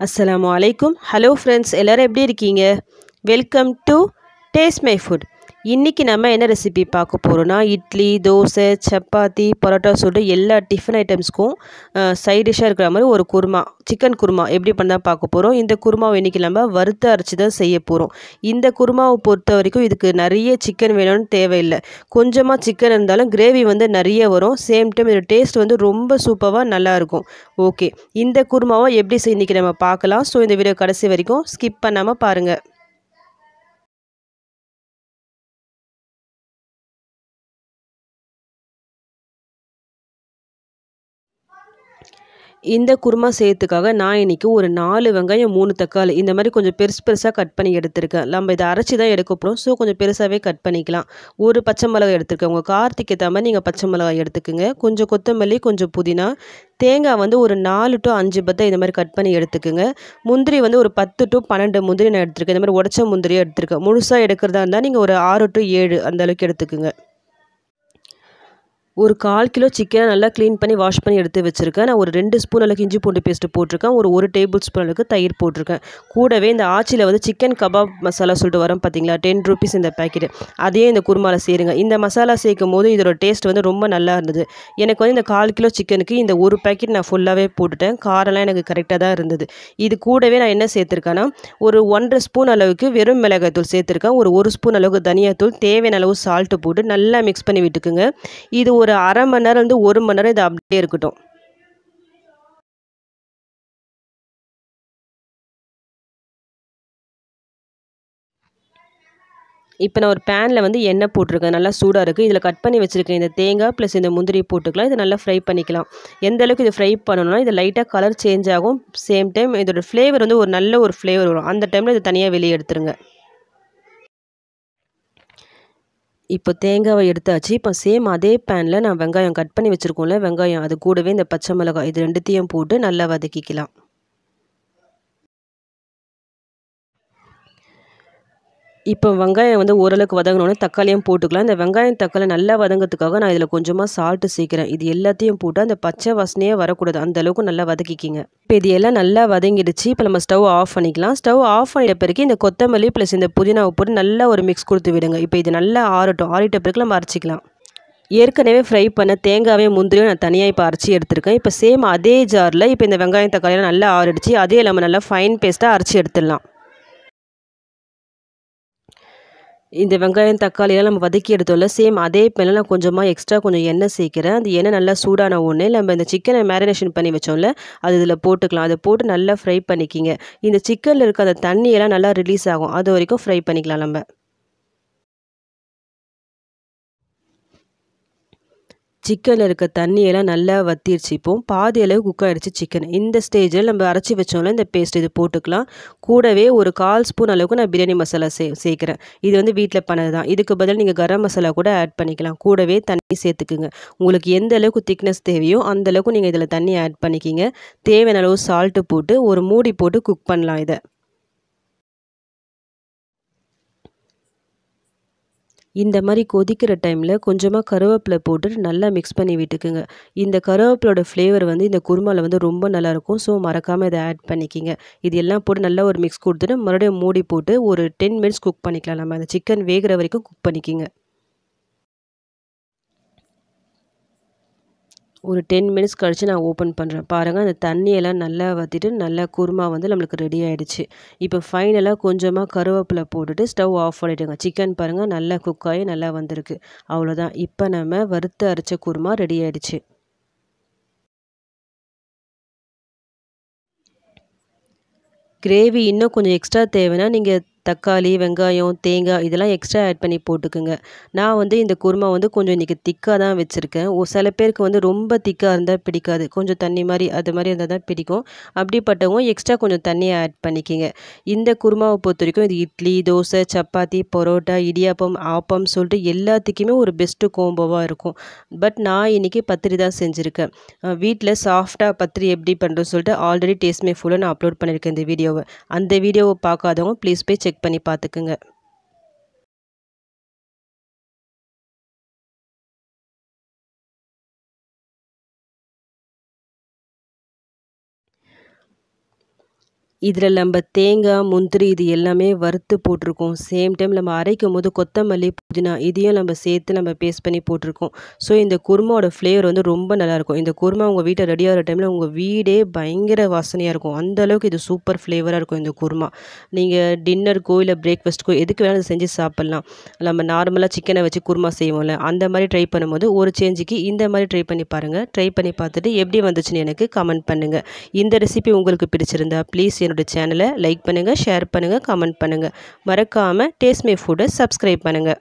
அஸ்ஸலாமு அலைக்கும். Hello friends, எல்லோரும் எப்படி இருக்கீங்க? Welcome to taste my foot. இன்றைக்கி நம்ம என்ன ரெசிபி பார்க்க போகிறோன்னா, இட்லி, தோசை, சப்பாத்தி, பரோட்டா சொல்லிட்டு எல்லா டிஃபன் ஐட்டம்ஸ்க்கும் சைட் டிஷ்ஷாக இருக்கிற மாதிரி ஒரு குருமா, சிக்கன் குருமா எப்படி பண்ணால் பார்க்க போகிறோம். இந்த குருமாவை இன்றைக்கி நம்ம வறுத்து அரைச்சி தான் செய்ய போகிறோம். இந்த குருமாவை பொறுத்த வரைக்கும் இதுக்கு நிறைய சிக்கன் வேணும்னு தேவையில்லை. கொஞ்சமாக சிக்கன் இருந்தாலும் கிரேவி வந்து நிறைய வரும். சேம் டைம் இதோட டேஸ்ட் வந்து ரொம்ப சூப்பராக நல்லாயிருக்கும். ஓகே, இந்த குருமாவை எப்படி இன்றைக்கி நம்ம பார்க்கலாம். ஸோ இந்த வீடியோ கடைசி வரைக்கும் ஸ்கிப் பண்ணாமல் பாருங்கள். இந்த குருமா செய்யறதுக்காக நான் இன்றைக்கி ஒரு 4 வெங்காயம் 3 தக்காளி இந்த மாதிரி கொஞ்சம் பெருசு பெருசாக கட் பண்ணி எடுத்திருக்கேன். நம்ம இதை அரைச்சி தான் எடுக்க போகிறோம். ஸோ கொஞ்சம் பெருசாகவே கட் பண்ணிக்கலாம். ஒரு பச்சை மிளகாய் எடுத்துருக்கேன். உங்கள் காரத்துக்கு ஏற்ற மாதிரி நீங்கள் பச்சை மிளகாய் எடுத்துக்கோங்க. கொஞ்சம் கொத்தமல்லி, கொஞ்சம் புதினா, தேங்காய் வந்து ஒரு 4 to 5 பத்தை இந்த மாதிரி கட் பண்ணி எடுத்துக்கோங்க. முந்திரி வந்து ஒரு 10 to 12 முந்திரி நான் எடுத்துருக்கேன். இந்த மாதிரி உடச்ச முந்திரியாக எடுத்துருக்கேன். முழுசாக எடுக்கிறதா இருந்தால் நீங்கள் ஒரு 6 to 7 அந்த அளவுக்கு எடுத்துக்கோங்க. ஒரு 1/4 கிலோ சிக்கனை நல்லா க்ளீன் பண்ணி வாஷ் பண்ணி எடுத்து வச்சுருக்கேன். நான் ஒரு 2 ஸ்பூன் அளவுக்கு இஞ்சி பூண்டு பேஸ்ட்டு போட்டிருக்கேன். ஒரு டேபிள் ஸ்பூன் அளவுக்கு தயிர் போட்டிருக்கேன். கூடவே இந்த ஆச்சியில் வந்து சிக்கன் கபாப் மசாலா சொல்லிட்டு வரோம் பார்த்தீங்களா, 10 rupees இந்த பேக்கெட்டு. அதையே இந்த குருமாவில் சேருங்க. இந்த மசாலா சேர்க்கும் போது இதோட டேஸ்ட் வந்து ரொம்ப நல்லா இருந்தது. எனக்கு வந்து இந்த 1/4 கிலோ சிக்கனுக்கு இந்த ஒரு பேக்கெட் நான் ஃபுல்லாகவே போட்டுட்டேன். காரம்லாம் எனக்கு கரெக்டாக தான் இருந்தது. இது கூடவே நான் என்ன சேர்த்துருக்கேன்னா, ஒரு 1.5 ஸ்பூன் அளவுக்கு வெறும் மிளகாய்த்தூள் சேர்த்துருக்கேன். ஒரு ஸ்பூன் அளவுக்கு தனியாத்தூள், தேவையான அளவு சால்ட்டு போட்டு நல்லா மிக்ஸ் பண்ணி விட்டுக்குங்க. இது ஒரு அரை மணி நேரம் வந்து 1 மணி நேரம் இது அப்படியே இருக்கட்டும். இப்போ நான் ஒரு பேனில் வந்து எண்ணெய் போட்டிருக்கேன். நல்லா சூடாக இருக்குது. இதில் கட் பண்ணி வச்சுருக்கேன் இந்த தேங்காய் ப்ளஸ் இந்த முந்திரி போட்டுக்கலாம். இதை நல்லா ஃப்ரை பண்ணிக்கலாம். எந்த அளவுக்கு இது ஃப்ரை பண்ணணும்னா, இது லைட்டாக கலர் சேஞ்ச் ஆகும். சேம் டைம் இதோட ஃப்ளேவர் வந்து ஒரு நல்ல ஒரு ஃப்ளேவர் வரும். அந்த டைமில் இது தனியாக வெளியே எடுத்துருங்க. இப்போ தேங்காவை எடுத்தாச்சு. இப்போ சேம் அதே பேனில் நான் வெங்காயம் கட் பண்ணி வச்சுருக்கோம்ல, வெங்காயம் அது கூடவே இந்த பச்சை மிளகாய் இது 2த்தையும் போட்டு நல்லா வதக்கிக்கலாம். இப்போ வெங்காயம் வந்து ஓரளவுக்கு வதங்கினோடனே தக்காளியும் போட்டுக்கலாம். இந்த வெங்காயம் தக்காளி நல்லா வதங்கிறதுக்காக நான் இதில் கொஞ்சமாக சால்ட்டு சேர்க்குறேன். இது எல்லாத்தையும் போட்டு அந்த பச்சை வாசனையே வரக்கூடாது, அந்த அளவுக்கு நல்லா வதக்கிக்கிங்க. இப்போ இது எல்லாம் நல்லா வதங்கிடுச்சு. இப்போ நம்ம ஸ்டவ் ஆஃப் பண்ணிக்கலாம். ஸ்டவ் ஆஃப் பண்ணிட்ட பிறகு இந்த கொத்தமல்லி ப்ளஸ் இந்த புதினாவை போட்டு நல்லா ஒரு மிக்ஸ் கொடுத்து விடுங்க. இப்போ இது நல்லா ஆறட்டும். ஆறிட்ட பிறகு நம்ம அரைச்சிக்கலாம். ஏற்கனவே ஃப்ரை பண்ண தேங்காவையும் முந்திரியும் நான் தனியாக இப்போ அரைச்சி எடுத்துருக்கேன். இப்போ சேம் அதே ஜாரில் இப்போ இந்த வெங்காயம் தக்காளியெல்லாம் நல்லா ஆறிடுச்சு. அதே நம்ம நல்லா ஃபைன் பேஸ்ட்டாக அரைச்சி எடுத்துடலாம். இந்த வெங்காயம் தக்காளியெல்லாம் நம்ம வதக்கி எடுத்தோம்ல, சேம் அதே பேனில் நான் கொஞ்சமாக எக்ஸ்ட்ரா கொஞ்சம் எண்ணெய் சேர்க்குறேன். அந்த எண்ணெய் நல்லா சூடான உடனே நம்ம இந்த சிக்கனை மேரினேஷன் பண்ணி வச்சோம்ல, அது இதில் போட்டுக்கலாம். அதை போட்டு நல்லா ஃப்ரை பண்ணிக்கிங்க. இந்த சிக்கனில் இருக்க அந்த தண்ணியெல்லாம் நல்லா ரிலீஸ் ஆகும். அது வரைக்கும் ஃப்ரை பண்ணிக்கலாம் நம்ம. சிக்கனில் இருக்க தண்ணியெல்லாம் நல்லா வற்றிடுச்சு. இப்போது பாதி அளவு குக் ஆகிடுச்சு சிக்கன். இந்த ஸ்டேஜில் நம்ம அரைச்சி வச்சோம்ல இந்த பேஸ்ட் இது போட்டுக்கலாம். கூடவே ஒரு 1/4 ஸ்பூன் அளவுக்கு நான் பிரியாணி மசாலா சேர்க்குறேன். இது வந்து வீட்டில் பண்ணது தான். இதுக்கு பதில் நீங்கள் கரம் மசாலா கூட ஆட் பண்ணிக்கலாம். கூடவே தண்ணி சேர்த்துக்குங்க. உங்களுக்கு எந்த அளவுக்கு திக்னஸ் தேவையோ அந்த அளவுக்கு நீங்கள் இதில் தண்ணி ஆட் பண்ணிக்கிங்க. தேவையான அளவு சால்ட்டு போட்டு ஒரு மூடி போட்டு குக் பண்ணலாம் இதை. இந்த மாதிரி கொதிக்கிற டைமில் கொஞ்சமாக கருவேப்பிலை போட்டுட்டு நல்லா மிக்ஸ் பண்ணி விட்டுக்குங்க. இந்த கருவேப்பிலோட ஃப்ளேவர் வந்து இந்த குருமாவில் வந்து ரொம்ப நல்லாயிருக்கும். ஸோ மறக்காமல் இதை ஆட் பண்ணிக்கிங்க. இது எல்லாம் போட்டு நல்லா ஒரு மிக்ஸ் கொடுத்துட்டு மறுபடியும் மூடி போட்டு ஒரு 10 மினிட்ஸ் குக் பண்ணிக்கலாம். நம்ம அந்த சிக்கன் வேகிற வரைக்கும் குக் பண்ணிக்கிங்க. ஒரு 10 மினிட்ஸ் கழித்து நான் ஓப்பன் பண்ணுறேன். பாருங்கள், அந்த தண்ணியெல்லாம் நல்லா வற்றிட்டு நல்லா குருமா வந்து நம்மளுக்கு ரெடி ஆகிடுச்சு. இப்போ ஃபைனலாக கொஞ்சமாக கருவேப்பிலை போட்டுட்டு ஸ்டவ் ஆஃப் பண்ணிவிடுங்க. சிக்கன் பாருங்கள் நல்லா குக் ஆகி நல்லா வந்திருக்கு. அவ்வளோதான். இப்போ நம்ம வறுத்து அரைச்ச குருமா ரெடி ஆகிடுச்சு. கிரேவி இன்னும் கொஞ்சம் எக்ஸ்ட்ரா தேவைன்னா நீங்கள் தக்காளி, வெங்காயம், தேங்காய் இதெல்லாம் எக்ஸ்ட்ரா ஆட் பண்ணி போட்டுக்குங்க. நான் வந்து இந்த குருமா வந்து கொஞ்சம் இன்றைக்கி திக்காக தான் வச்சுருக்கேன். சில பேருக்கு வந்து ரொம்ப திக்காக இருந்தால் பிடிக்காது. கொஞ்சம் தண்ணி மாதிரி அது மாதிரி இருந்தால் தான் பிடிக்கும். அப்படிப்பட்டவங்க எக்ஸ்ட்ரா கொஞ்சம் தண்ணியை ஆட் பண்ணிக்கிங்க. இந்த குருமாவை பொறுத்த வரைக்கும் இது இட்லி, தோசை, சப்பாத்தி, பரோட்டா, இடியாப்பம், ஆப்பம் சொல்லிட்டு எல்லாத்துக்குமே ஒரு பெஸ்ட்டு கோம்போவாக இருக்கும். பட் நான் இன்றைக்கி பத்திரி தான் செஞ்சுருக்கேன். வீட்டில் சாஃப்டாக பத்திரி எப்படி பண்ணுறோன்னு சொல்லிட்டு ஆல்ரெடி டேஸ்ட் மை ஃபுல்ல நான் அப்லோட் பண்ணியிருக்கேன் இந்த வீடியோவை. அந்த வீடியோவை பார்க்காதவங்க ப்ளீஸ் போய் செக் பண்ணி பார்த்துக்குங்க. இதில் நம்ம தேங்காய், முந்திரி இது எல்லாமே வறுத்து போட்டிருக்கோம். சேம் டைம் நம்ம அரைக்கும்போது கொத்தமல்லி, புதினா இதையும் நம்ம சேர்த்து நம்ம பேஸ்ட் பண்ணி போட்டிருக்கோம். ஸோ இந்த குருமாவோட ஃப்ளேவர் வந்து ரொம்ப நல்லாயிருக்கும். இந்த குருமா உங்கள் வீட்டில் ரெடி ஆகிற டைமில் உங்கள் வீடே பயங்கர வாசனையாக இருக்கும். அந்த அளவுக்கு இது சூப்பர் ஃப்ளேவராக இருக்கும் இந்த குருமா. நீங்கள் டின்னருக்கோ இல்லை பிரேக்ஃபாஸ்ட்டுக்கோ எதுக்கு வேணாலும் இதை செஞ்சு சாப்பிட்லாம். நம்ம நார்மலாக சிக்கனை வச்சு குருமா செய்வோம்ல, அந்த மாதிரி ட்ரை பண்ணும்போது ஒரு சேஞ்சுக்கு இந்த மாதிரி ட்ரை பண்ணி பாருங்கள். ட்ரை பண்ணி பார்த்துட்டு எப்படி வந்துச்சுன்னு எனக்கு கமெண்ட் பண்ணுங்கள். இந்த ரெசிபி உங்களுக்கு பிடிச்சிருந்தா ப்ளீஸ் என்னோட சேனலை லைக் பண்ணுங்கள், ஷேர் பண்ணுங்கள், கமெண்ட் பண்ணுங்கள். மறக்காமல் டேஸ்ட் மை ஃபுட்டை சப்ஸ்கிரைப் பண்ணுங்கள்.